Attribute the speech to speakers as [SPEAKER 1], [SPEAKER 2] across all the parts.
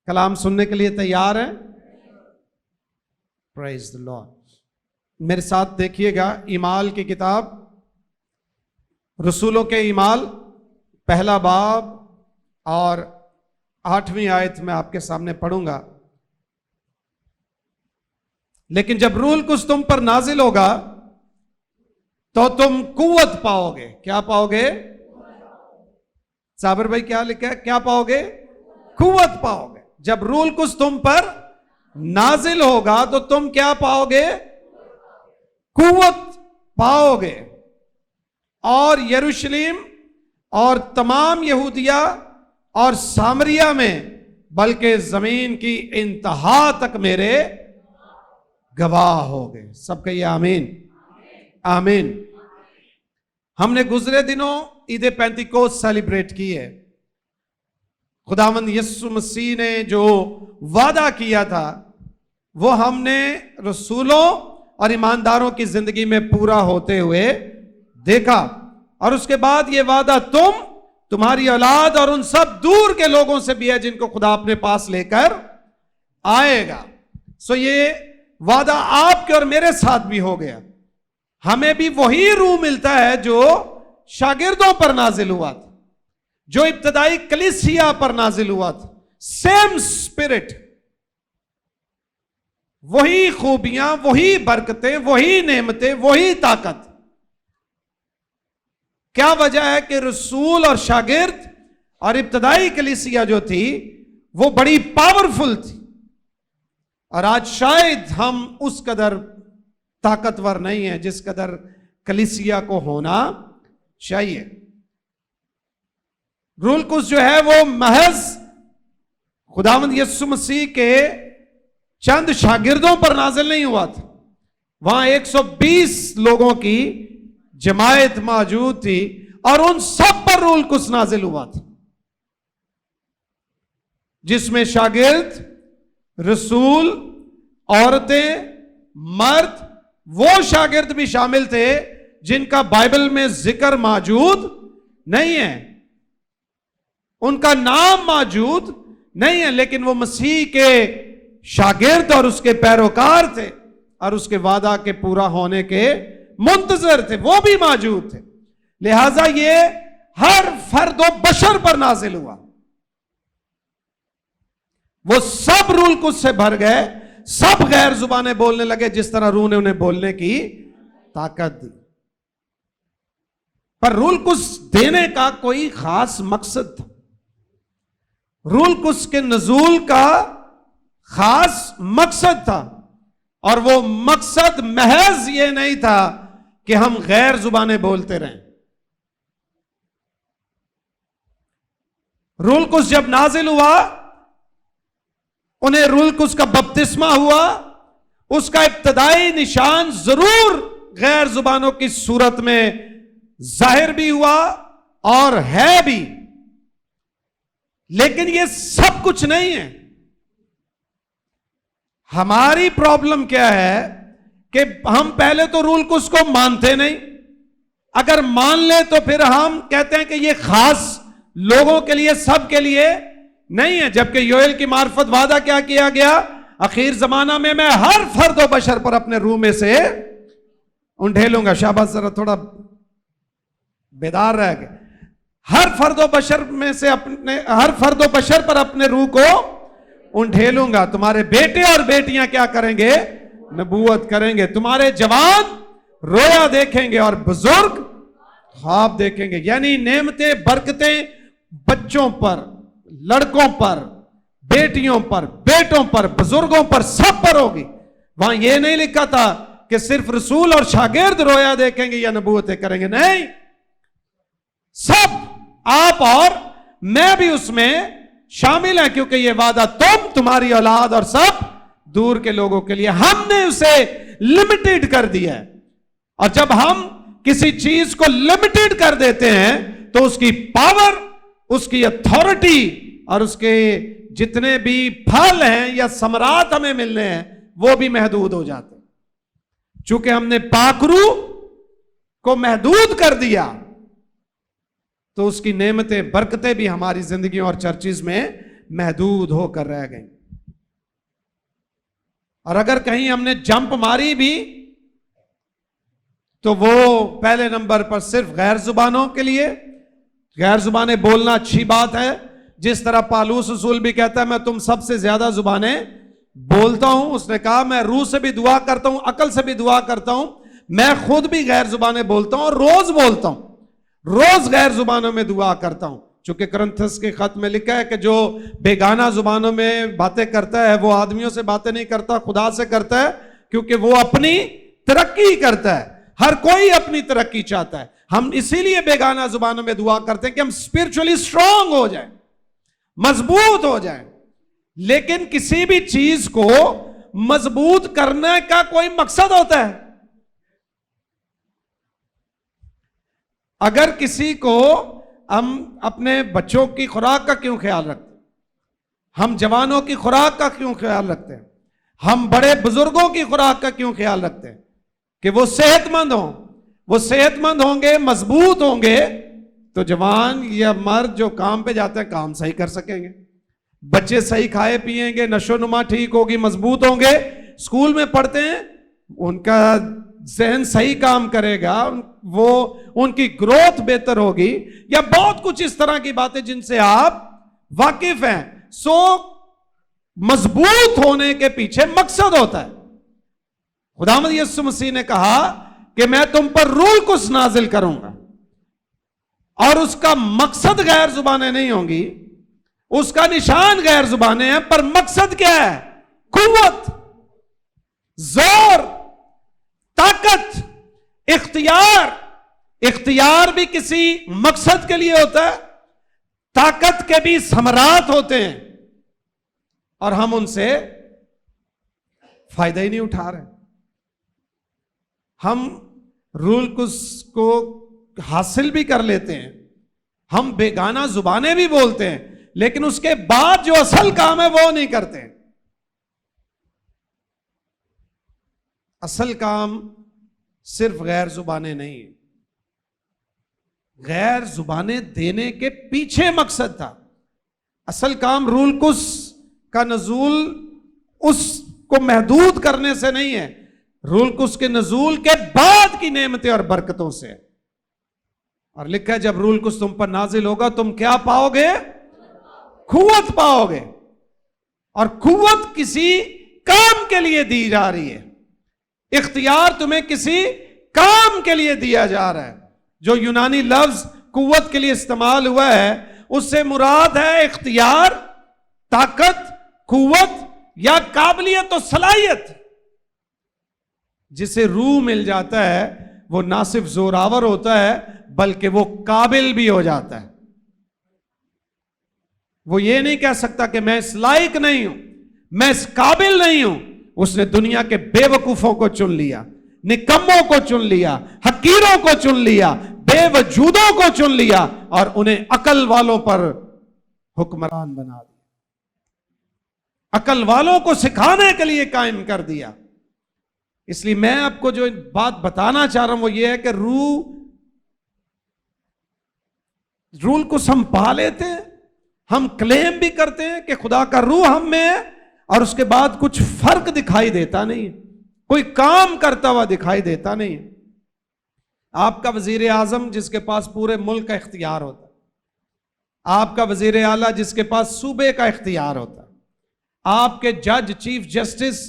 [SPEAKER 1] کلام سننے کے لیے تیار ہیں؟ پریز دی لارڈ. میرے ساتھ دیکھیے گا اعمال کی کتاب، رسولوں کے اعمال، پہلا باب اور 8ویں آیت میں آپ کے سامنے پڑھوں گا. لیکن جب روح القدس تم پر نازل ہوگا تو تم قوت پاؤ گے. کیا پاؤ گے؟ صابر بھائی کیا لکھا ہے؟ کیا پاؤ گے؟ قوت پاؤ گے. جب روح القدس تم پر نازل ہوگا تو تم کیا پاؤ گے؟ قوت پاؤ گے. اور یروشلم اور تمام یہودیہ اور سامریہ میں بلکہ زمین کی انتہا تک میرے گواہ ہو گئے. سب کہیے آمین آمین. ہم نے گزرے دنوں عید پینتیکوست سیلیبریٹ کی ہے. خداوند یسوع مسیح نے جو وعدہ کیا تھا وہ ہم نے رسولوں اور ایمانداروں کی زندگی میں پورا ہوتے ہوئے دیکھا. اور اس کے بعد یہ وعدہ تمہاری اولاد اور ان سب دور کے لوگوں سے بھی ہے جن کو خدا اپنے پاس لے کر آئے گا. سو یہ وعدہ آپ کے اور میرے ساتھ بھی ہو گیا. ہمیں بھی وہی روح ملتا ہے جو شاگردوں پر نازل ہوا تھا، جو ابتدائی کلیسیا پر نازل ہوا تھا. سیم اسپرٹ، وہی خوبیاں، وہی برکتیں، وہی نعمتیں، وہی طاقت. کیا وجہ ہے کہ رسول اور شاگرد اور ابتدائی کلیسیا جو تھی وہ بڑی پاورفل تھی، اور آج شاید ہم اس قدر طاقتور نہیں ہیں جس قدر کلیسیا کو ہونا چاہیے. روح القدس جو ہے وہ محض خداوند یسوع مسیح کے چند شاگردوں پر نازل نہیں ہوا تھا. وہاں 120 لوگوں کی جماعت موجود تھی اور ان سب پر روح القدس نازل ہوا تھا، جس میں شاگرد، رسول، عورتیں، مرد، وہ شاگرد بھی شامل تھے جن کا بائبل میں ذکر موجود نہیں ہے، ان کا نام موجود نہیں ہے، لیکن وہ مسیح کے شاگرد اور اس کے پیروکار تھے اور اس کے وعدہ کے پورا ہونے کے منتظر تھے. وہ بھی موجود تھے. لہذا یہ ہر فرد و بشر پر نازل ہوا. وہ سب روح القدس سے بھر گئے، سب غیر زبانیں بولنے لگے جس طرح روح نے انہیں بولنے کی طاقت دی. پر روح القدس دینے کا کوئی خاص مقصد تھا. روح القدس کے نزول کا خاص مقصد تھا، اور وہ مقصد محض یہ نہیں تھا کہ ہم غیر زبانیں بولتے رہیں. روح القدس جب نازل ہوا، انہیں روح القدس کا بپتسمہ ہوا. اس کا ابتدائی نشان ضرور غیر زبانوں کی صورت میں ظاہر بھی ہوا اور ہے بھی، لیکن یہ سب کچھ نہیں ہے. ہماری پرابلم کیا ہے کہ ہم پہلے تو روح القدس کو مانتے نہیں. اگر مان لیں تو پھر ہم کہتے ہیں کہ یہ خاص لوگوں کے لیے، سب کے لیے نہیں ہے. جبکہ یوئیل کی معرفت وعدہ کیا کیا گیا؟ اخیر زمانہ میں ہر فرد و بشر پر اپنے روح میں سے انڈھیلوں گا. شاباش، ذرا تھوڑا بیدار رہ گئے. ہر فرد و بشر پر اپنے روح کو انڈھیلوں گا. تمہارے بیٹے اور بیٹیاں کیا کریں گے؟ نبوت کریں گے. تمہارے جوان رویا دیکھیں گے اور بزرگ خواب دیکھیں گے. یعنی نعمتیں، برکتیں بچوں پر، لڑکوں پر، بیٹیوں پر، بیٹوں پر، بزرگوں پر، سب پر ہوگی. وہاں یہ نہیں لکھا تھا کہ صرف رسول اور شاگرد رویا دیکھیں گے یا نبوتیں کریں گے. نہیں، سب، آپ اور میں بھی اس میں شامل ہیں، کیونکہ یہ وعدہ تمہاری اولاد اور سب دور کے لوگوں کے لیے. ہم نے اسے لمیٹڈ کر دیا ہے، اور جب ہم کسی چیز کو لمیٹڈ کر دیتے ہیں تو اس کی پاور، اس کی اتھارٹی اور اس کے جتنے بھی پھل ہیں یا ثمرات ہمیں ملنے ہیں وہ بھی محدود ہو جاتے ہیں. چونکہ ہم نے پاک روح کو محدود کر دیا تو اس کی نعمتیں، برکتیں بھی ہماری زندگیوں اور چرچز میں محدود ہو کر رہ گئیں. اور اگر کہیں ہم نے جمپ ماری بھی تو وہ پہلے نمبر پر صرف غیر زبانوں کے لیے. غیر زبانیں بولنا اچھی بات ہے، جس طرح پالوس رسول بھی کہتا ہے میں تم سب سے زیادہ زبانیں بولتا ہوں. اس نے کہا میں روح سے بھی دعا کرتا ہوں، عقل سے بھی دعا کرتا ہوں، میں خود بھی غیر زبانیں بولتا ہوں اور روز بولتا ہوں، روز غیر زبانوں میں دعا کرتا ہوں. چونکہ کرنتھس کے خط میں لکھا ہے کہ جو بیگانہ زبانوں میں باتیں کرتا ہے وہ آدمیوں سے باتیں نہیں کرتا، خدا سے کرتا ہے، کیونکہ وہ اپنی ترقی کرتا ہے. ہر کوئی اپنی ترقی چاہتا ہے. ہم اسی لیے بیگانہ زبانوں میں دعا کرتے ہیں کہ ہم اسپرچولی اسٹرانگ ہو جائیں، مضبوط ہو جائیں. لیکن کسی بھی چیز کو مضبوط کرنے کا کوئی مقصد ہوتا ہے. اگر کسی کو ہم اپنے بچوں کی خوراک کا کیوں خیال رکھتے ہیں، ہم جوانوں کی خوراک کا کیوں خیال رکھتے ہیں، ہم بڑے بزرگوں کی خوراک کا کیوں خیال رکھتے ہیں کہ وہ صحت مند ہوں. وہ صحت مند ہوں گے، مضبوط ہوں گے تو جوان یا مرد جو کام پہ جاتے ہیں کام صحیح کر سکیں گے. بچے صحیح کھائے پیئیں گے، نشو نما ٹھیک ہوگی، مضبوط ہوں گے. اسکول میں پڑھتے ہیں، ان کا ذہن صحیح کام کرے گا، وہ ان کی گروتھ بہتر ہوگی، یا بہت کچھ اس طرح کی باتیں جن سے آپ واقف ہیں. مضبوط ہونے کے پیچھے مقصد ہوتا ہے. خداوند یسوع مسیح نے کہا کہ میں تم پر روح القدس نازل کروں گا، اور اس کا مقصد غیر زبانیں نہیں ہوں گی، اس کا نشان غیر زبانیں ہیں، پر مقصد کیا ہے؟ قوت، زور، طاقت، اختیار. اختیار بھی کسی مقصد کے لیے ہوتا ہے، طاقت کے بھی ثمرات ہوتے ہیں، اور ہم ان سے فائدہ ہی نہیں اٹھا رہے. ہم روح القدس کو حاصل بھی کر لیتے ہیں، ہم بیگانہ زبانیں بھی بولتے ہیں، لیکن اس کے بعد جو اصل کام ہے وہ نہیں کرتے. اصل کام صرف غیر زبانیں نہیں ہیں. غیر زبانیں دینے کے پیچھے مقصد تھا. اصل کام روح القدس کا نزول اس کو محدود کرنے سے نہیں ہے، روح القدس کے نزول کے بعد کی نعمتیں اور برکتوں سے. اور لکھا ہے جب روح القدس تم پر نازل ہوگا تم کیا پاؤ گے؟ قوت پاؤ گے. اور قوت کسی کام کے لیے دی جا رہی ہے. اختیار تمہیں کسی کام کے لیے دیا جا رہا ہے. جو یونانی لفظ قوت کے لیے استعمال ہوا ہے اس سے مراد ہے اختیار، طاقت، قوت یا قابلیت و صلاحیت. جسے روح مل جاتا ہے وہ نہ صرف زوراور ہوتا ہے بلکہ وہ قابل بھی ہو جاتا ہے. وہ یہ نہیں کہہ سکتا کہ میں اس لائق نہیں ہوں، میں اس قابل نہیں ہوں. اس نے دنیا کے بے وقوفوں کو چن لیا، نکموں کو چن لیا، حقیروں کو چن لیا، بے وجودوں کو چن لیا، اور انہیں عقل والوں پر حکمران بنا دیا، عقل والوں کو سکھانے کے لیے قائم کر دیا. اس لیے میں آپ کو جو بات بتانا چاہ رہا ہوں وہ یہ ہے کہ روح کو ہم پا لیتے ہیں، ہم کلیم بھی کرتے ہیں کہ خدا کا روح ہم میں ہے، اور اس کے بعد کچھ فرق دکھائی دیتا نہیں، کوئی کام کرتا ہوا دکھائی دیتا نہیں. آپ کا وزیر اعظم جس کے پاس پورے ملک کا اختیار ہوتا ہے، آپ کا وزیر اعلیٰ جس کے پاس صوبے کا اختیار ہوتا ہے، آپ کے جج چیف جسٹس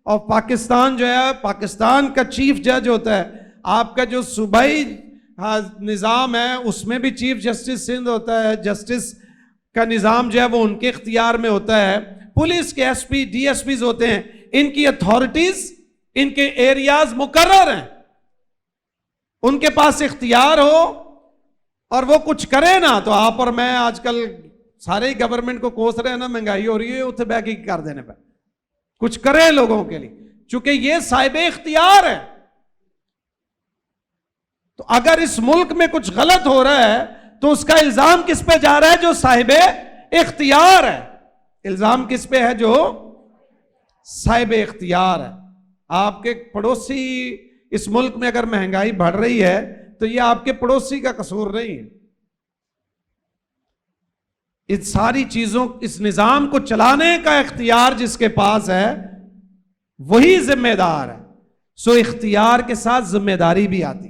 [SPEAKER 1] اور پاکستان جو ہے پاکستان کا چیف جج ہوتا ہے، آپ کا جو صوبائی نظام ہے اس میں بھی چیف جسٹس سندھ ہوتا ہے، جسٹس کا نظام جو ہے وہ ان کے اختیار میں ہوتا ہے، پولیس کے S P D S Ps ہوتے ہیں، ان کی اتھارٹیز ان کے ایریاز مقرر ہیں، ان کے پاس اختیار ہو اور وہ کچھ کرے نا تو آپ اور میں آج کل سارے ہی گورنمنٹ کو کوس رہے ہیں نا، مہنگائی ہو رہی ہے اتنے بہ کے کر دینے پہ کچھ کرے لوگوں کے لیے، چونکہ یہ صاحب اختیار ہے. تو اگر اس ملک میں کچھ غلط ہو رہا ہے تو اس کا الزام کس پہ جا رہا ہے؟ جو صاحب اختیار ہے. الزام کس پہ ہے؟ جو صاحب اختیار ہے. آپ کے پڑوسی اس ملک میں اگر مہنگائی بڑھ رہی ہے تو یہ آپ کے پڑوسی کا قصور نہیں ہے. ان ساری چیزوں, اس نظام کو چلانے کا اختیار جس کے پاس ہے وہی ذمہ دار ہے. سو اختیار کے ساتھ ذمہ داری بھی آتی.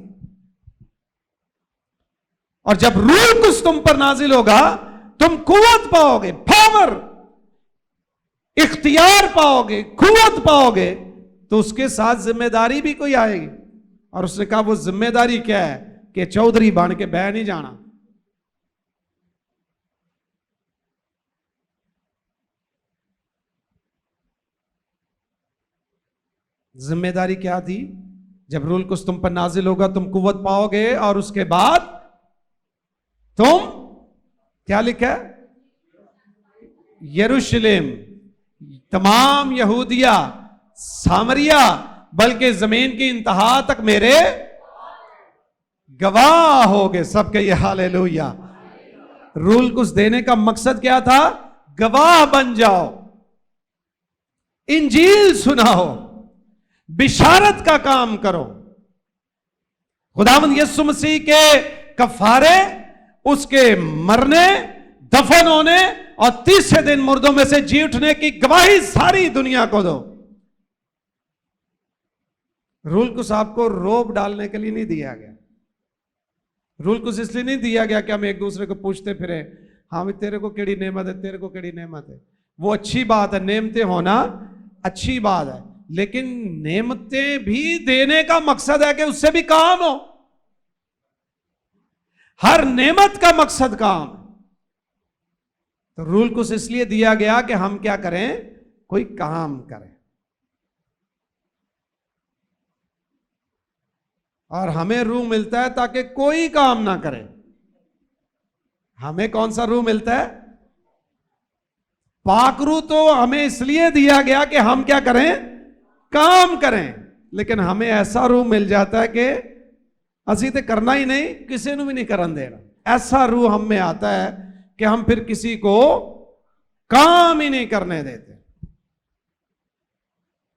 [SPEAKER 1] اور جب روح القدس تم پر نازل ہوگا تم قوت پاؤ گے, پاور, اختیار پاؤ گے, قوت پاؤ گے, تو اس کے ساتھ ذمہ داری بھی کوئی آئے گی. اور اس نے کہا وہ ذمہ داری کیا ہے کہ چودھری بن کے بہ نہیں جانا. ذمہ داری کیا تھی؟ جب روح القدس تم پر نازل ہوگا تم قوت پاؤ گے, اور اس کے بعد تم کیا لکھا ہے؟ یروشلم, تمام یہودیہ, سامریہ, بلکہ زمین کی انتہا تک میرے گواہ ہوگے. سب کے یہ ہاللیلویا. روح القدس دینے کا مقصد کیا تھا؟ گواہ بن جاؤ, انجیل سناؤ, بشارت کا کام کرو. خداوند یسوع مسیح کے کفارے, اس کے مرنے, دفن ہونے اور تیسرے دن مردوں میں سے جی اٹھنے کی گواہی ساری دنیا کو دو. روح القدس آپ کو روب ڈالنے کے لیے نہیں دیا گیا. روح القدس اس لیے نہیں دیا گیا کہ ہم ایک دوسرے کو پوچھتے پھریں ہاں تیرے کو کیڑی نعمت ہے, تیرے کو کیڑی نعمت ہے. وہ اچھی بات ہے, نعمتیں ہونا اچھی بات ہے, لیکن نعمتیں بھی دینے کا مقصد ہے کہ اس سے بھی کام ہو. ہر نعمت کا مقصد کام. تو روح القدس اس لیے دیا گیا کہ ہم کیا کریں؟ کوئی کام کریں. اور ہمیں روح ملتا ہے تاکہ کوئی کام نہ کرے. ہمیں کون سا روح ملتا ہے؟ پاک روح تو ہمیں اس لیے دیا گیا کہ ہم کیا کریں؟ کام کریں. لیکن ہمیں ایسا روح مل جاتا ہے کہ اسی تے کرنا ہی نہیں, کسی نے بھی نہیں کرن دینا. ایسا روح ہم میں آتا ہے کہ ہم پھر کسی کو کام ہی نہیں کرنے دیتے.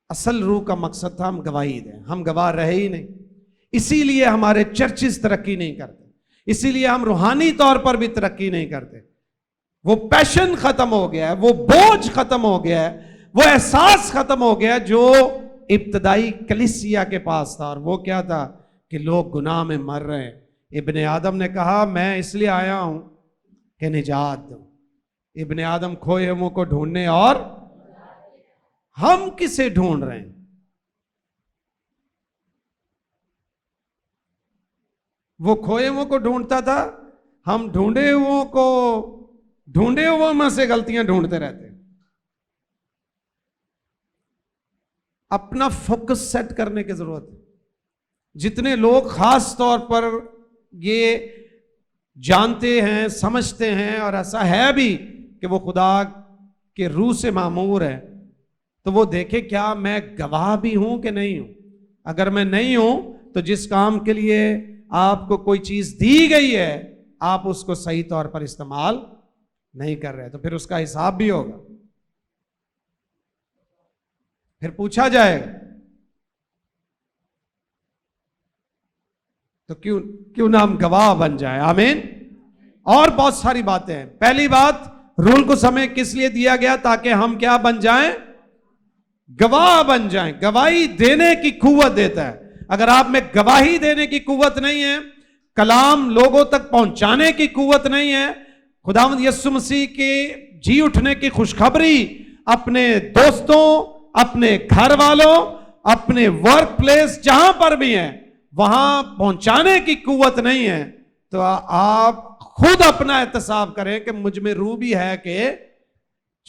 [SPEAKER 1] اصل روح کا مقصد تھا ہم گواہی دیں, ہم گواہ رہے ہی نہیں. اسی لیے ہمارے چرچز ترقی نہیں کرتے, اسی لیے ہم روحانی طور پر بھی ترقی نہیں کرتے. وہ پیشن ختم ہو گیا ہے, وہ بوجھ ختم ہو گیا ہے, وہ احساس ختم ہو گیا جو ابتدائی کلیسیا کے پاس تھا. اور وہ کیا تھا کہ لوگ گناہ میں مر رہے ہیں. ابن آدم نے کہا میں اس لیے آیا ہوں کہ نجات دوں. ابن آدم کھوئے ہوئوں کو ڈھونڈنے, اور ہم کسے ڈھونڈ رہے ہیں؟ وہ کھوئے ہوئوں کو ڈھونڈتا تھا, ہم ڈھونڈے ہوئوں میں سے غلطیاں ڈھونڈتے رہتے. اپنا فوکس سیٹ کرنے کی ضرورت ہے. جتنے لوگ خاص طور پر یہ جانتے ہیں, سمجھتے ہیں, اور ایسا ہے بھی کہ وہ خدا کے روح سے معمور ہے, تو وہ دیکھے کیا میں گواہ بھی ہوں کہ نہیں ہوں. اگر میں نہیں ہوں تو جس کام کے لیے آپ کو کوئی چیز دی گئی ہے آپ اس کو صحیح طور پر استعمال نہیں کر رہے, تو پھر اس کا حساب بھی ہوگا, پھر پوچھا جائے گا. تو کیوں نہ ہم گواہ بن جائیں. آمین. اور بہت ساری باتیں ہیں. پہلی بات, رول کو ہمیں کس لیے دیا گیا؟ تاکہ ہم کیا بن جائیں؟ گواہ بن جائیں. گواہی دینے کی قوت دیتا ہے. اگر آپ میں گواہی دینے کی قوت نہیں ہے, کلام لوگوں تک پہنچانے کی قوت نہیں ہے, خداوند یسوع مسیح کے جی اٹھنے کی خوشخبری اپنے دوستوں, اپنے گھر والوں, اپنے ورک پلیس جہاں پر بھی ہیں وہاں پہنچانے کی قوت نہیں ہے, تو آپ خود اپنا احتساب کریں کہ مجھ میں روح بھی ہے کہ,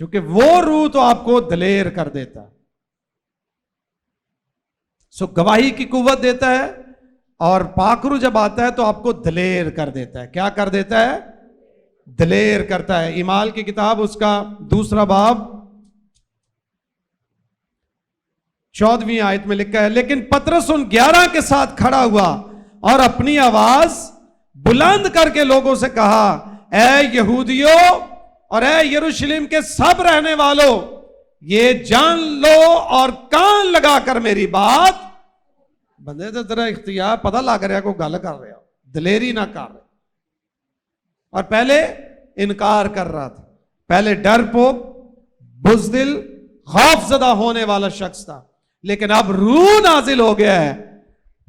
[SPEAKER 1] چونکہ وہ روح تو آپ کو دلیر کر دیتا ہے. سو گواہی کی قوت دیتا ہے, اور پاک روح جب آتا ہے تو آپ کو دلیر کر دیتا ہے. کیا کر دیتا ہے؟ دلیر کرتا ہے. اعمال کی کتاب اس کا 2 باب 14ویں آیت میں لکھا ہے, لیکن پترس ان 11 کے ساتھ کھڑا ہوا اور اپنی آواز بلند کر کے لوگوں سے کہا, اے یہودیوں اور اے یروشلم کے سب رہنے والوں, یہ جان لو اور کان لگا کر میری بات. بندے تو تیرا اختیار پتہ لگ رہا کوئی گل کر رہا, دلیری نہ کر رہا. اور پہلے انکار کر رہا تھا. پہلے ڈرپوک، بزدل، خوف زدہ ہونے والا شخص تھا، لیکن اب روح نازل ہو گیا ہے.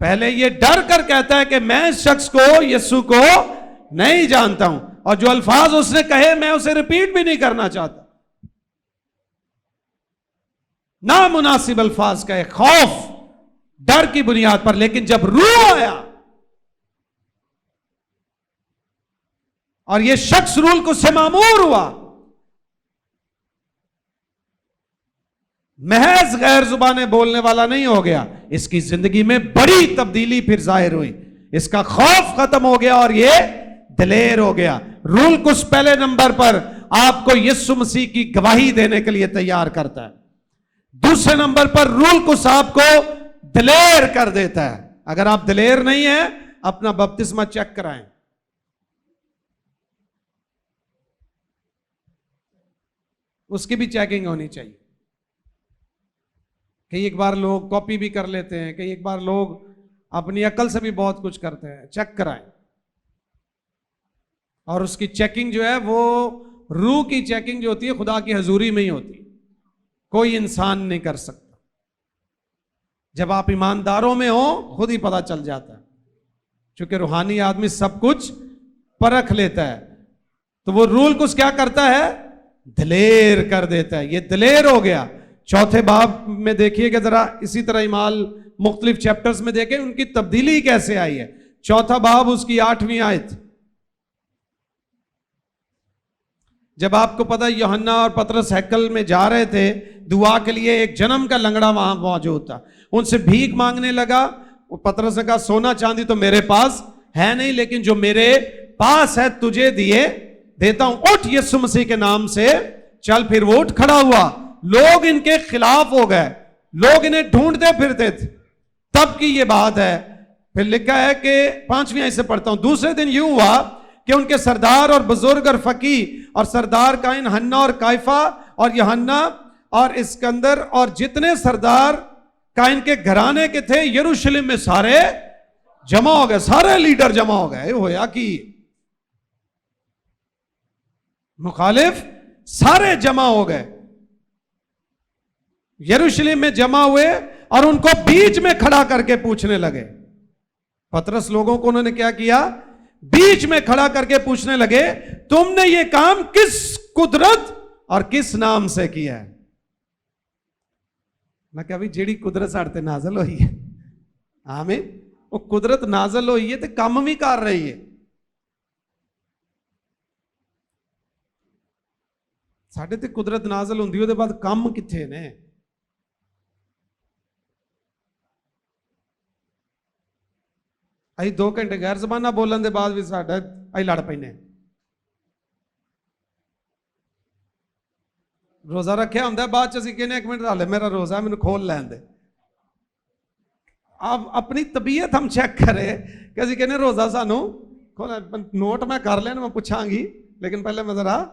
[SPEAKER 1] پہلے یہ ڈر کر کہتا ہے کہ میں اس شخص کو، یسوع کو نہیں جانتا ہوں، اور جو الفاظ اس نے کہے میں اسے ریپیٹ بھی نہیں کرنا چاہتا. نامناسب الفاظ کہے، خوف، ڈر کی بنیاد پر. لیکن جب روح آیا اور یہ شخص روح القدس سے معمور ہوا، محض غیر زبانیں بولنے والا نہیں ہو گیا، اس کی زندگی میں بڑی تبدیلی پھر ظاہر ہوئی. اس کا خوف ختم ہو گیا اور یہ دلیر ہو گیا. روح القدس پہلے نمبر پر آپ کو یسوع مسیح کی گواہی دینے کے لیے تیار کرتا ہے. دوسرے نمبر پر روح القدس آپ کو دلیر کر دیتا ہے. اگر آپ دلیر نہیں ہیں، اپنا بپتسمہ چیک کرائیں. اس کی بھی چیکنگ ہونی چاہیے. کئی ایک بار لوگ کاپی بھی کر لیتے ہیں، کئی ایک بار لوگ اپنی عقل سے بھی بہت کچھ کرتے ہیں. چیک کرائیں. اور اس کی چیکنگ جو ہے وہ روح کی چیکنگ جو ہوتی ہے خدا کی حضوری میں ہی ہوتی ہے، کوئی انسان نہیں کر سکتا. جب آپ ایمانداروں میں ہو خود ہی پتہ چل جاتا ہے، چونکہ روحانی آدمی سب کچھ پرکھ لیتا ہے. تو وہ روح القدس کیا کرتا ہے؟ دلیر کر دیتا ہے. یہ دلیر ہو گیا. چوتھے باب میں دیکھیے کہ ذرا اسی طرح اعمال مختلف چیپٹرز میں دیکھیں ان کی تبدیلی کیسے آئی ہے. چوتھا باب اس کی 8ویں آیت. جب آپ کو پتا یوحنا اور پطرس ہیکل میں جا رہے تھے دعا کے لیے، ایک جنم کا لنگڑا وہاں موجود تھا. ان سے بھیک مانگنے لگا. پطرس نے کہا سونا چاندی تو میرے پاس ہے نہیں، لیکن جو میرے پاس ہے تجھے دیتا ہوں. اٹھ یسوع مسیح کے نام سے چل. پھر وہ اٹھ کھڑا ہوا. لوگ ان کے خلاف ہو گئے، لوگ انہیں ڈھونڈتے پھرتے تھے. تب کی یہ بات ہے. پھر لکھا ہے کہ 5ویں آیت سے پڑھتا ہوں. دوسرے دن یوں ہوا کہ ان کے سردار اور بزرگ اور فقی اور سردار کائن حنا اور کائفہ اور یوحنا اور اسکندر اور جتنے سردار کائن کے گھرانے کے تھے یروشلم میں سارے جمع ہو گئے. سارے لیڈر جمع ہو گئے. ہویا کہ مخالف سارے جمع ہو گئے، یروشلم میں جمع ہوئے اور ان کو بیچ میں کھڑا کر کے پوچھنے لگے. پطرس لوگوں کو انہوں نے کیا کیا؟ بیچ میں کھڑا کر کے پوچھنے لگے تم نے یہ کام کس قدرت اور کس نام سے کیا ہے؟ میں کہا بھی جیڑی قدرت ساڑھتے نازل ہوئی ہے، آمین، وہ قدرت نازل ہوئی ہے تو کام بھی کر رہی ہے. ساڑھے تے قدرت نازل ہوندی ہو دے بعد کام کتھے نے؟ آئی 2 گھنٹے غیر زبانہ بولن دے بعد بھی ساڑھا آئی لڑ پہنے. روزہ رکھیا ہوں دے بعد چاسی کہنے 1 منٹ رالے میرا روزہ ہے میں نے کھول لین دے. آپ اپنی طبیعت ہم چیک کرے کہ اسی کہنے روزہ سانو نوٹ میں کر لینا میں پوچھاں گی، لیکن پہلے میں ذرا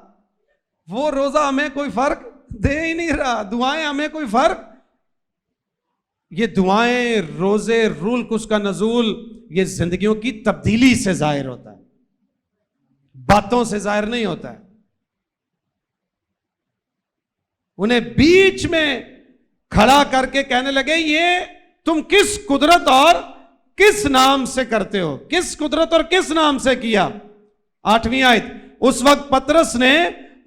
[SPEAKER 1] وہ روزہ ہمیں کوئی فرق دے ہی نہیں رہا. دعائیں ہمیں کوئی فرق. یہ دعائیں، روزے، روح القدس کا نزول، یہ زندگیوں کی تبدیلی سے ظاہر ہوتا ہے، باتوں سے ظاہر نہیں ہوتا ہے. انہیں بیچ میں کھڑا کر کے کہنے لگے یہ تم کس قدرت اور کس نام سے کرتے ہو؟ کس قدرت اور کس نام سے کیا؟ 8ویں آیت. اس وقت پطرس نے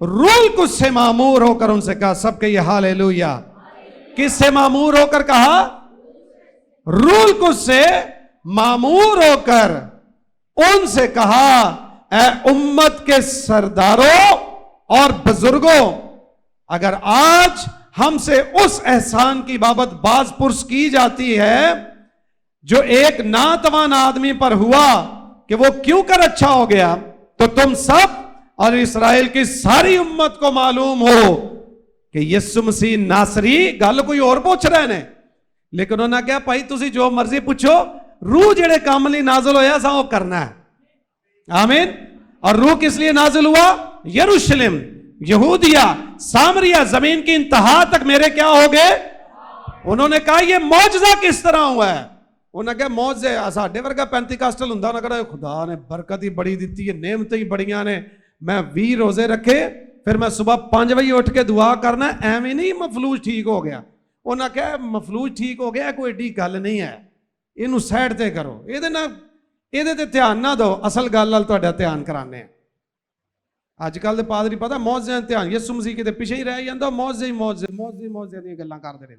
[SPEAKER 1] روح القدس سے معمور ہو کر ان سے کہا، سب کے یہ ہاللیلویہ. کس سے معمور ہو کر کہا؟ روح القدس سے معمور ہو کر ان سے کہا، اے امت کے سرداروں اور بزرگوں، اگر آج ہم سے اس احسان کی بابت باز پرس کی جاتی ہے جو ایک ناتوان آدمی پر ہوا کہ وہ کیوں کر اچھا ہو گیا، تو تم سب اور اسرائیل کی ساری امت کو معلوم ہو کہ یسوع مسیح ناصری. گل کوئی اور پوچھ رہے نے، لیکن انہوں نے کہا بھائی تسی جو مرضی پوچھو، روح جڑے کام لئی نازل ہویا سا وہ کرنا ہے. آمین. اور روح کس لیے نازل ہوا؟ یروشلم، یہودیہ، سامریہ، زمین کی انتہا تک میرے کیا ہو گئے؟ انہوں نے کہا یہ معجزہ کس طرح ہوا ہے؟ انہوں نے کہا معجزے ساڈے ورگا پینتیکاسٹل ہوندا، انہوں نے کہا خدا نے برکت ہی بڑی دیتی ہے، نعمتیں ہی بڑیاں نے. میں 20 روزے رکھے، ਫਿਰ ਮੈਂ ਸਵੇਰ 5 ਵਜੇ ਉੱਠ ਕੇ ਦੁਆ ਕਰਨਾ, ਐਵੇਂ ਨਹੀਂ ਮਫਲੂਜ ਠੀਕ ਹੋ ਗਿਆ। ਉਹਨਾਂ ਕਿਹਾ ਮਫਲੂਜ ਠੀਕ ਹੋ ਗਿਆ ਕੋਈ ਏਡੀ ਗੱਲ ਨਹੀਂ ਹੈ, ਇਹਨੂੰ ਸਾਈਡ ਤੇ ਕਰੋ, ਇਹਦੇ ਤੇ ਧਿਆਨ ਨਾ ਦਿਓ, ਅਸਲ ਗੱਲ ਨਾਲ ਤੁਹਾਡਾ ਧਿਆਨ ਕਰਾਣੇ ਆ। ਅੱਜ ਕੱਲ ਦੇ ਪਾਦਰੀ ਪਤਾ ਮੌਜਿਆਂ ਤੇ ਧਿਆਨ, ਯਿਸੂ ਮਸੀਹ ਕਿਤੇ ਪਿੱਛੇ ਹੀ ਰਹਿ ਜਾਂਦਾ, ਮੌਜੇ ਦੀਆਂ ਗੱਲਾਂ ਕਰਦੇ ਰਹੇ।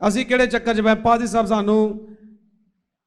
[SPEAKER 1] ਅਸੀਂ ਕਿਹੜੇ ਚੱਕਰ 'ਚ ਬੈ ਪਾਦੀ ਸਾਹਿਬ ਸਾਨੂੰ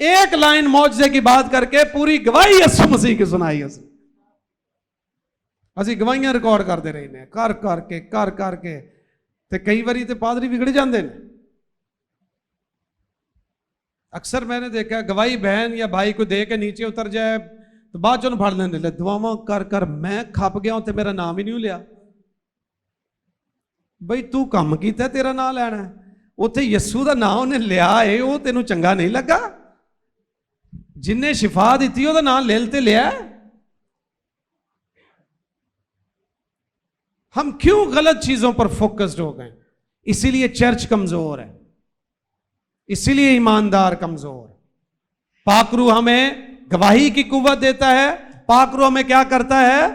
[SPEAKER 1] ایک لائن معجزے کی بات کر کے پوری گواہی یسوع مسیح کی سنائی اس نے. اسی گواہیاں ریکارڈ کرتے رہے کر کر کے تے کئی باری تے پادری بگڑ جاندے نے. اکثر میں نے دیکھا گواہی بہن یا بھائی کو دے کے نیچے اتر جائے تو بعد چوں پڑھ لینے لے دعاواں کر میں کھپ گیا ہوں تے میرا نام ہی نہیں لیا. بھئی تو کم کیتا ہے تیرا نام لینا ہے, اوتھے یسوع دا نام انہیں لیا ہے, وہ تینوں چنگا نہیں لگا؟ جن نے شفا دیتی وہ دا نام لے لیا. ہم کیوں غلط چیزوں پر فوکسڈ ہو گئے؟ اسی لیے چرچ کمزور ہے, اسی لیے ایماندار کمزور. پاک روح ہمیں گواہی کی قوت دیتا ہے, پاک روح ہمیں کیا کرتا ہے؟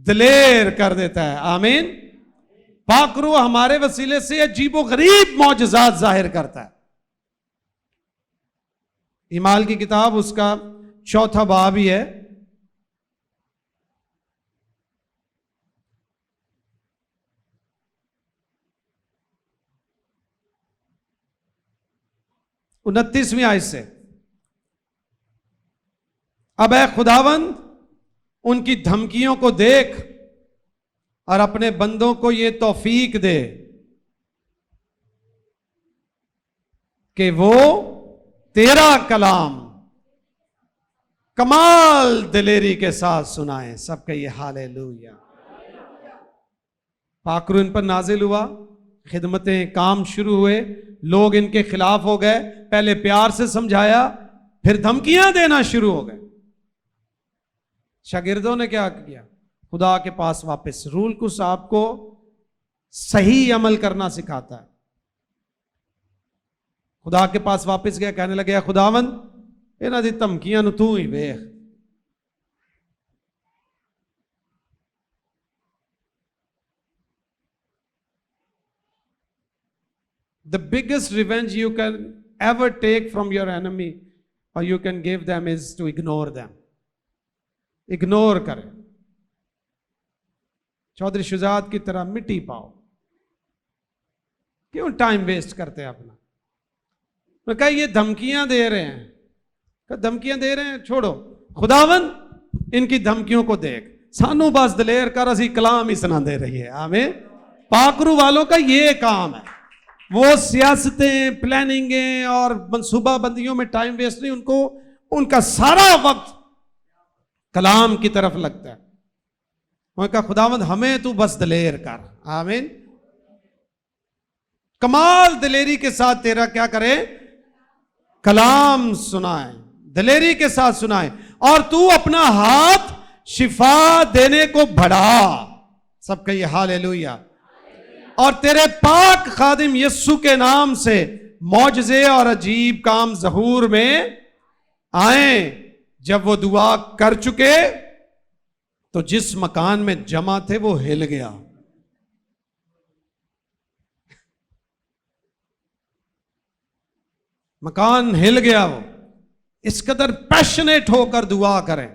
[SPEAKER 1] دلیر کر دیتا ہے. آمین. پاک روح ہمارے وسیلے سے عجیب و غریب معجزات ظاہر کرتا ہے. اعمال کی کتاب اس کا 4 باب ہی ہے. انتیسویں آیت سے, اب اے خداوند ان کی دھمکیوں کو دیکھ اور اپنے بندوں کو یہ توفیق دے کہ وہ تیرا کلام کمال دلیری کے ساتھ سنائیں. سب کہیے ہاللیلویا. پاک روح ان پر نازل ہوا, خدمتیں کام شروع ہوئے, لوگ ان کے خلاف ہو گئے. پہلے پیار سے سمجھایا, پھر دھمکیاں دینا شروع ہو گئے. شاگردوں نے کیا کیا؟ خدا کے پاس واپس. رول کو صاحب کو صحیح عمل کرنا سکھاتا ہے. خدا کے پاس واپس گیا, کہنے لگے خداوند انہاں دی دھمکیاں نو تو ہی ویکھ. The biggest revenge you can ever take from your enemy or you can give them is to ignore them. Ignore کریں. چودھری شجاعت کی طرح مٹی پاؤ. کیوں ٹائم ویسٹ کرتے ہیں اپنا؟ میں کہا یہ دھمکیاں دے رہے ہیں, کہ دھمکیاں دے رہے ہیں چھوڑو, خداوند ان کی دھمکیوں کو دیکھ, سانو بس دلیر کر اسی کلام ہی سنا دے رہی ہے. آمین. پاکرو والوں کا یہ کام ہے, وہ سیاستیں پلاننگیں اور منصوبہ بندیوں میں ٹائم ویسٹ نہیں, ان کو ان کا سارا وقت کلام کی طرف لگتا ہے. میں کہا خداوند ہمیں تو بس دلیر کر. آمین. کمال دلیری کے ساتھ تیرا کیا کرے؟ کلام سنائیں, دلیری کے ساتھ سنائیں, اور تو اپنا ہاتھ شفا دینے کو بڑھا. سب کہیے ہاللیلویا. اور تیرے پاک خادم یسوع کے نام سے معجزے اور عجیب کام ظہور میں آئیں. جب وہ دعا کر چکے تو جس مکان میں جمع تھے وہ ہل گیا. مکان ہل گیا. وہ اس قدر پیشنیٹ ہو کر دعا کریں.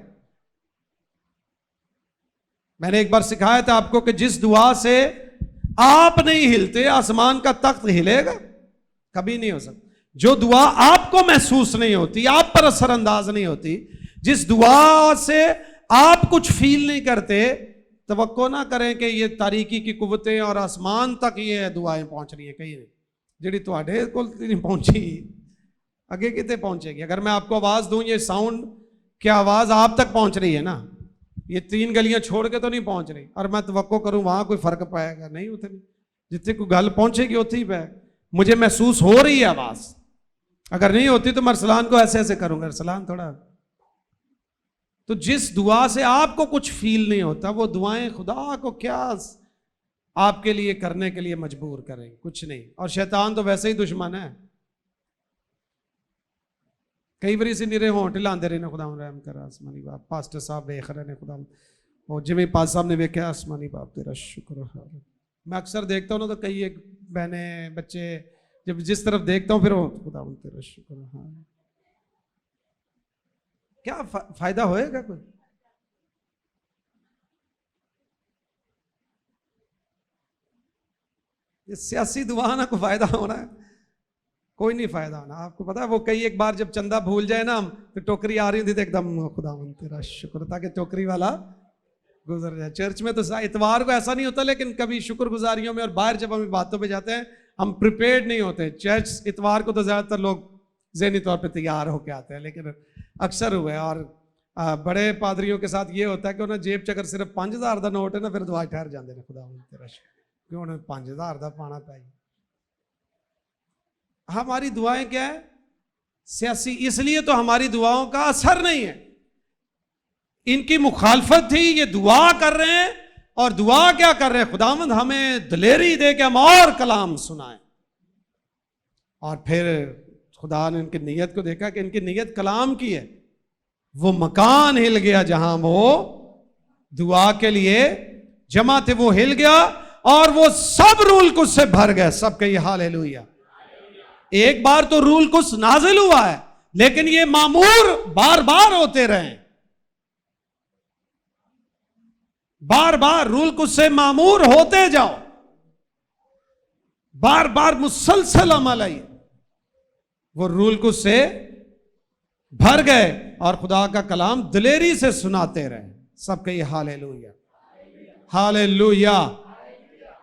[SPEAKER 1] میں نے ایک بار سکھایا تھا آپ کو کہ جس دعا سے آپ نہیں ہلتے آسمان کا تخت ہلے گا؟ کبھی نہیں ہو سکتا. جو دعا آپ کو محسوس نہیں ہوتی, آپ پر اثر انداز نہیں ہوتی, جس دعا سے آپ کچھ فیل نہیں کرتے, توقع نہ کریں کہ یہ تاریکی کی قوتیں اور آسمان تک یہ دعائیں پہنچ رہی ہیں. کہیں نہیں. جڑی تواڈے کول نہیں پہنچی اگے کتے پہنچے گی؟ اگر میں آپ کو آواز دوں, یہ ساؤنڈ کی آواز آپ تک پہنچ رہی ہے نا, یہ 3 گلیاں چھوڑ کے تو نہیں پہنچ رہی, اور میں توقع کروں وہاں کوئی فرق پائے گا؟ نہیں. اتنی جتنے کوئی گل پہنچے گی اتنی پہ مجھے محسوس ہو رہی ہے آواز. اگر نہیں ہوتی تو میں ارسلان کو ایسے ایسے کروں گا, ارسلان تھوڑا. تو جس دعا سے آپ کو کچھ فیل نہیں ہوتا, وہ دعائیں خدا کو کیا آپ کے لیے کرنے کے لیے مجبور کریں؟ کچھ نہیں. اور شیطان تو ویسے ہی دشمن ہے. کئی بری سی نیرے ہونٹ لاندے رہے نے, خدا رحم کر آسمانی باپ. پاسٹر صاحب ویکھ رہے نے, خدا وہ جویں پاس صاحب نے ویکھیا, آسمانی باپ تیرا شکر ہے. میں اکثر دیکھتا ہوں نا تو کئی ایک بہنیں بچے جب جس طرف دیکھتا ہوں پھر خدا تیرا شکر ہے. کیا فائدہ ہوئے گا کوئی؟ یہ سیاسی دعا نہ کوئی فائدہ ہونا ہے. کوئی نہیں فائدہ ہونا. آپ کو پتا ہے وہ کئی ایک بار جب چندہ بھول جائے نا ہم تو ٹوکری آ رہی ہوتی تو ایک دم خداوند تیرا شکر تاکہ ٹوکری والا گزر جائے. چرچ میں تو اتوار کو ایسا نہیں ہوتا, لیکن کبھی شکر گزاریوں میں اور باہر جب ہم باتوں پہ جاتے ہیں ہم پریپیئرڈ نہیں ہوتے. چرچ اتوار کو تو زیادہ تر لوگ ذہنی طور پہ تیار ہو کے آتے ہیں, لیکن اکثر ہوئے. اور بڑے پادریوں کے ساتھ یہ ہوتا ہے کہ انہیں جیب چ اگر صرف 5000 کا نوٹ ہے نا پھر دعا ٹھہر جاتے ہیں خداوند تیرا شکر کیوں انہیں 5000 کا پانا پائے. ہماری دعائیں کیا ہے؟ سیاسی. اس لیے تو ہماری دعاؤں کا اثر نہیں ہے. ان کی مخالفت تھی, یہ دعا کر رہے ہیں اور دعا کیا کر رہے ہیں؟ خداوند ہمیں دلیری دے کے ہم اور کلام سنائیں. اور پھر خدا نے ان کی نیت کو دیکھا کہ ان کی نیت کلام کی ہے. وہ مکان ہل گیا جہاں وہ دعا کے لیے جمع تھے, وہ ہل گیا اور وہ سب رول کچھ سے بھر گئے. سب کہیے ہاللیلویا. ایک بار تو رول کچھ نازل ہوا ہے, لیکن یہ معمور بار بار ہوتے رہے. بار بار رول کچھ سے معمور ہوتے جاؤ, بار بار مسلسل عمل آئی. وہ رول کچھ سے بھر گئے اور خدا کا کلام دلیری سے سناتے رہے. سب کہیے ہاللیلویا ہاللیلویا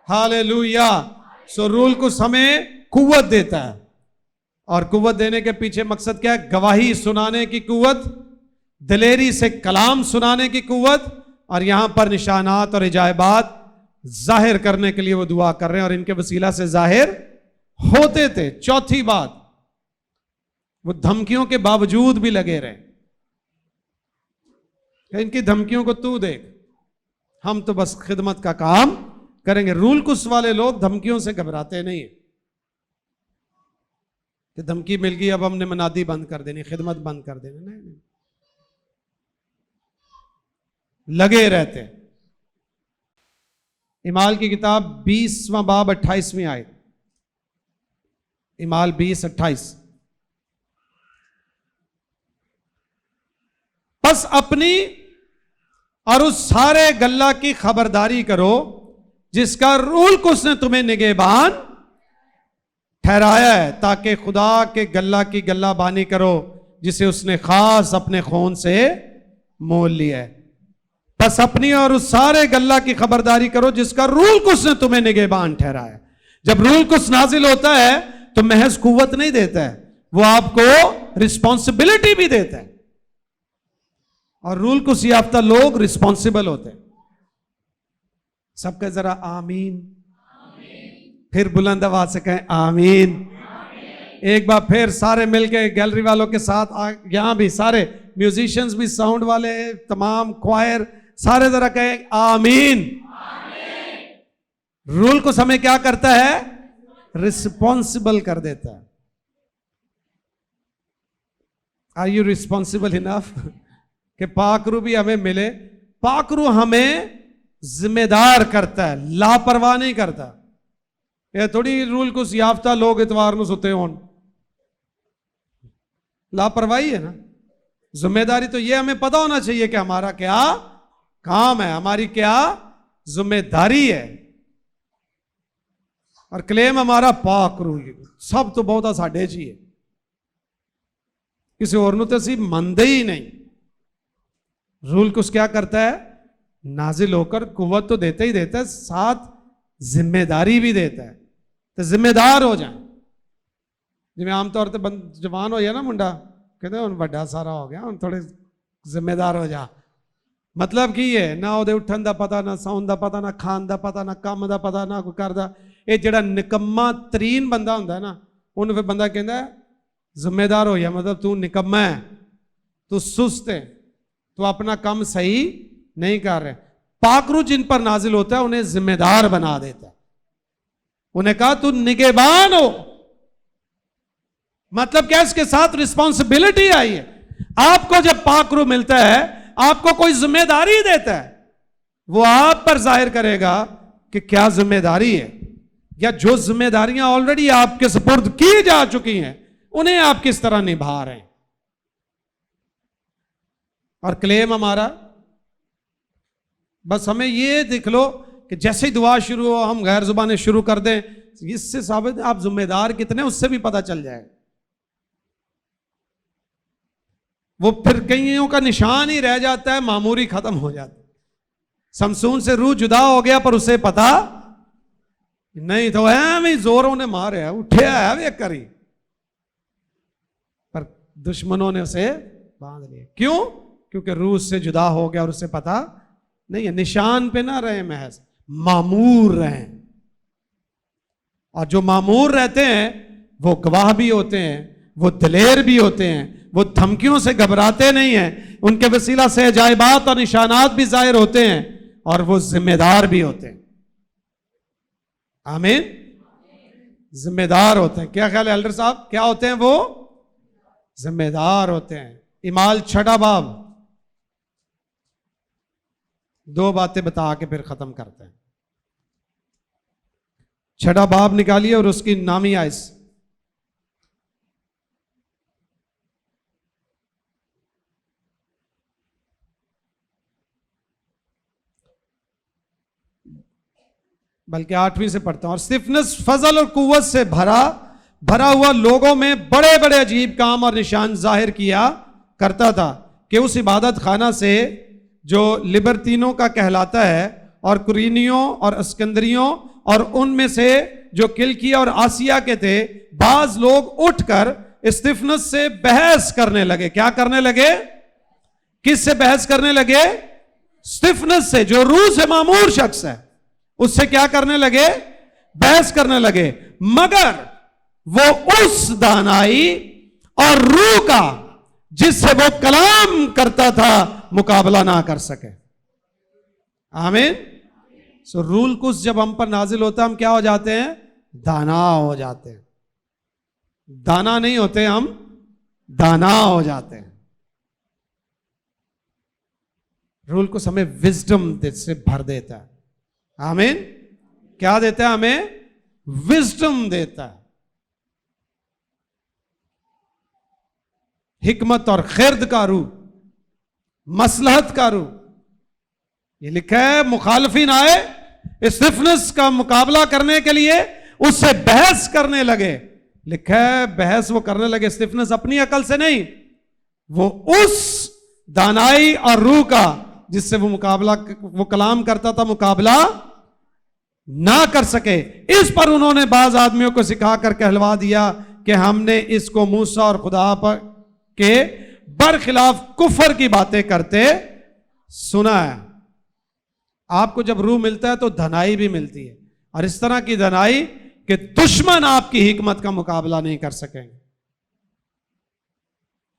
[SPEAKER 1] ہاللیلویا. سو رول کچھ ہمیں قوت دیتا ہے, اور قوت دینے کے پیچھے مقصد کیا ہے؟ گواہی سنانے کی قوت, دلیری سے کلام سنانے کی قوت, اور یہاں پر نشانات اور عجائبات ظاہر کرنے کے لیے وہ دعا کر رہے ہیں اور ان کے وسیلہ سے ظاہر ہوتے تھے. چوتھی بات, وہ دھمکیوں کے باوجود بھی لگے رہے. ان کی دھمکیوں کو تو دیکھ, ہم تو بس خدمت کا کام کریں گے. رول کس والے لوگ دھمکیوں سے گھبراتے نہیں ہیں کہ دھمکی مل گئی اب ہم نے منادی بند کر دینی, خدمت بند کر دینی. نہیں, لگے رہتے. اعمال کی کتاب 20واں باب 28ویں آیت, اعمال 20:28. بس اپنی اور اس سارے گلہ کی خبرداری کرو جس کا رول کس نے تمہیں نگہبان ٹھہرایا ہے, تاکہ خدا کے گلہ کی گلہ بانی کرو جسے اس نے خاص اپنے خون سے مول لیا ہے. بس اپنی اور اس سارے گلہ کی خبرداری کرو جس کا رول کس نے تمہیں نگہبان ٹھہرایا ہے. جب رول کس نازل ہوتا ہے تو محض قوت نہیں دیتا ہے, وہ آپ کو رسپانسبلٹی بھی دیتا ہے. اور رول کس یافتہ لوگ رسپانسبل ہوتے ہیں. سب کا ذرا آمین, پھر بلند آواز سے کہیں آمین. ایک بار پھر سارے مل کے گیلری والوں کے ساتھ, یہاں بھی سارے میوزیشنز بھی, ساؤنڈ والے, تمام کوائر, سارے ذرا کہیں آمین. رول کو ہمیں کیا کرتا ہے؟ رسپانسبل کر دیتا ہے. آر یو رسپانسبل انف کہ پاک روح بھی ہمیں ملے؟ پاک روح ہمیں ذمہ دار کرتا ہے, لاپرواہ نہیں کرتا. یہ تھوڑی رول کو یافتہ لوگ اتوار نو ستے ہون, لاپرواہی ہے نا. ذمہ داری تو یہ ہمیں پتا ہونا چاہیے کہ ہمارا کیا کام ہے, ہماری کیا ذمہ داری ہے. اور کلیم ہمارا پاک روح سب تو بہت ساڈے چ ہی ہے, کسی اور نو تو اسی مندے ہی نہیں. رول کچھ کیا کرتا ہے؟ نازل ہو کر قوت تو دیتا ہی دیتا ہے, ساتھ ذمہ داری بھی دیتا ہے. تو ذمہ دار ہو جائیں. جی میں عام طور پہ جوان ہو جائے نا منڈا, کہتے ہیں بڑا سارا ہو گیا, تھوڑے ذمہ دار ہو جا. مطلب کی ہے نہ وہ اٹھن دا پتا, نہ سون دا پتا, نہ کھان دا پتا, نہ کام دا پتا, نہ کوئی کردا. یہ جڑا نکما ترین بندہ ہوتا ہے نا, انہوں پہ بندہ کہتا ہے ذمہ دار ہو جا. مطلب تو نکما ہے, تو سست ہے, تو اپنا کام صحیح نہیں کر رہے. پاک روح جن پر نازل ہوتا ہے انہیں ذمہ دار بنا دیتا ہے. انہیں کہا تو نگہبان ہو, مطلب کیا اس کے ساتھ رسپانسبلٹی آئی ہے. آپ کو جب پاک روح ملتا ہے آپ کو کوئی ذمہ داری دیتا ہے, وہ آپ پر ظاہر کرے گا کہ کیا ذمہ داری ہے, یا جو ذمہ داریاں آلریڈی آپ کے سپرد کی جا چکی ہیں انہیں آپ کس طرح نبھا رہے ہیں. اور کلیم ہمارا, بس ہمیں یہ دیکھ لو کہ جیسے ہی دعا شروع ہو ہم غیر زبانیں شروع کر دیں اس سے ثابت ہے آپ ذمہ دار کتنے اس سے بھی پتہ چل جائے گا. وہ پھر کئیوں کا نشان ہی رہ جاتا ہے, معموری ختم ہو جاتا ہے. سمسون سے روح جدا ہو گیا پر اسے پتا نہیں تو ایویں زوروں نے مارے اٹھیا ہے وہ کری, پر دشمنوں نے اسے باندھ لیا. کیوں؟ کیونکہ روح سے جدا ہو گیا اور اسے پتا نہیں ہے. نشان پہ نہ رہے, محض معمور رہیں. اور جو معمور رہتے ہیں وہ گواہ بھی ہوتے ہیں, وہ دلیر بھی ہوتے ہیں, وہ دھمکیوں سے گھبراتے نہیں ہیں, ان کے وسیلہ سے عجائبات اور نشانات بھی ظاہر ہوتے ہیں, اور وہ ذمہ دار بھی ہوتے ہیں. آمین. ذمہ دار ہوتے ہیں. کیا خیال ہے ایلڈر صاحب, کیا ہوتے ہیں وہ؟ ذمہ دار ہوتے ہیں. اعمال 6 باب 2 باتیں بتا کے پھر ختم کرتے ہیں. 6 باب نکالیے اور اس کی نامی آیت. بلکہ 8ویں سے پڑھتا ہوں. اور استفنس فضل اور قوت سے بھرا ہوا لوگوں میں بڑے بڑے عجیب کام اور نشان ظاہر کیا کرتا تھا کہ اس عبادت خانہ سے جو لبرتینوں کا کہلاتا ہے, اور کرینیوں اور اسکندریوں اور ان میں سے جو کلکیا اور آسیا کے تھے, بعض لوگ اٹھ کر استفنس سے بحث کرنے لگے. کیا کرنے لگے؟ کس سے بحث کرنے لگے؟ استفنس سے, جو روح سے معمور شخص ہے, اس سے کیا کرنے لگے؟ بحث کرنے لگے. مگر وہ اس دانائی اور روح کا جس سے وہ کلام کرتا تھا مقابلہ نہ کر سکے. آمین. سو رول کچھ جب ہم پر نازل ہوتا ہے ہم کیا ہو جاتے ہیں؟ دانا ہو جاتے ہیں. دانا نہیں ہوتے, ہم دانا ہو جاتے ہیں. رول کو ہمیں وزڈم سے بھر دیتا ہے. آمین. کیا دیتا ہے ہمیں؟ وزڈم دیتا ہے, حکمت اور خرد کا روح, مصلحت کا روح. یہ لکھا ہے مخالفین آئے استفنس کا مقابلہ کرنے کے لیے, اس سے بحث کرنے لگے. لکھا ہے بحث وہ کرنے لگے استفنس اپنی عقل سے نہیں, وہ اس دانائی اور روح کا جس سے وہ کلام کرتا تھا مقابلہ نہ کر سکے. اس پر انہوں نے بعض آدمیوں کو سکھا کر کہلوا دیا کہ ہم نے اس کو موسیٰ اور خدا پر کے برخلاف کفر کی باتیں کرتے سنا ہے. آپ کو جب روح ملتا ہے تو دھنائی بھی ملتی ہے, اور اس طرح کی دھنائی کہ دشمن آپ کی حکمت کا مقابلہ نہیں کر سکیں گے.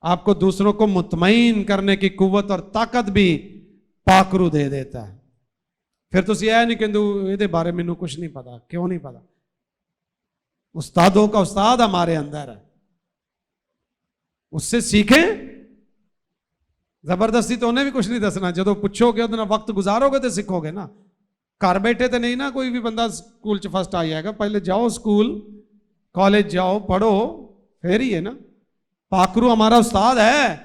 [SPEAKER 1] آپ کو دوسروں کو مطمئن کرنے کی قوت اور طاقت بھی پاکرو دے دیتا ہے. پھر تو یہ نہیں کہ یہ بارے میں کچھ نہیں پتا. کیوں نہیں پتا؟ استادوں کا استاد ہمارے اندر ہے, اس سے سیکھیں. زبردستی تو انہیں بھی کچھ نہیں دسنا, جدو پوچھو گے اتنا وقت گزارو گے تو سیکھو گے نا. گھر بیٹھے تو نہیں نا کوئی بھی بندہ اسکول چ فرسٹ آ جائے گا. پہلے جاؤ اسکول کالج جاؤ پڑھو پھر ہی ہے نا. پاکرو ہمارا استاد ہے,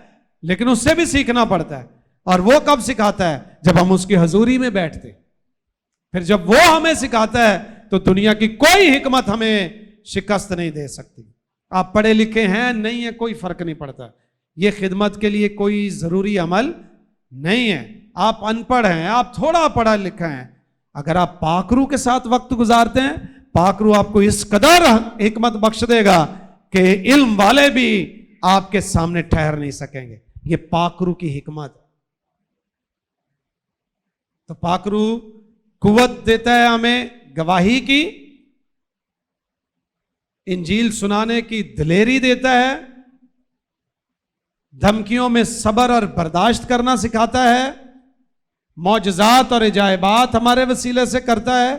[SPEAKER 1] لیکن اس سے بھی سیکھنا پڑتا ہے. اور وہ کب سکھاتا ہے؟ جب ہم اس کی حضوری میں بیٹھتے. پھر جب وہ ہمیں سکھاتا ہے تو دنیا کی کوئی حکمت ہمیں شکست نہیں دے سکتی. آپ پڑھے لکھے ہیں نہیں ہے کوئی فرق نہیں پڑتا, یہ خدمت کے لیے کوئی ضروری عمل نہیں ہے. آپ ان پڑھ ہیں, آپ تھوڑا پڑھا لکھا ہیں, اگر آپ پاکرو کے ساتھ وقت گزارتے ہیں, پاکرو آپ کو اس قدر حکمت بخش دے گا کہ علم والے بھی آپ کے سامنے ٹھہر نہیں سکیں گے. یہ پاکرو کی حکمت. تو پاکرو قوت دیتا ہے ہمیں گواہی کی, انجیل سنانے کی دلیری دیتا ہے, دھمکیوں میں صبر اور برداشت کرنا سکھاتا ہے, معجزات اور عجائبات ہمارے وسیلے سے کرتا ہے,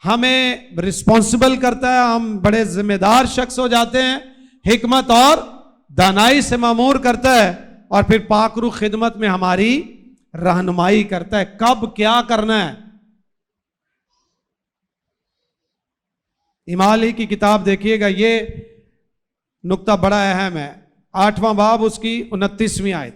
[SPEAKER 1] ہمیں رسپانسبل کرتا ہے, ہم بڑے ذمہ دار شخص ہو جاتے ہیں, حکمت اور دانائی سے معمور کرتا ہے, اور پھر پاکرو خدمت میں ہماری رہنمائی کرتا ہے کب کیا کرنا ہے. اعمال کی کتاب دیکھیے گا, یہ نقطہ بڑا اہم ہے. 8واں باب اس کی 29ویں آیت.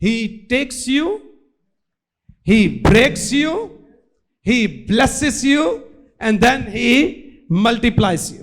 [SPEAKER 1] He takes you, He breaks you, He blesses you, and then He multiplies you.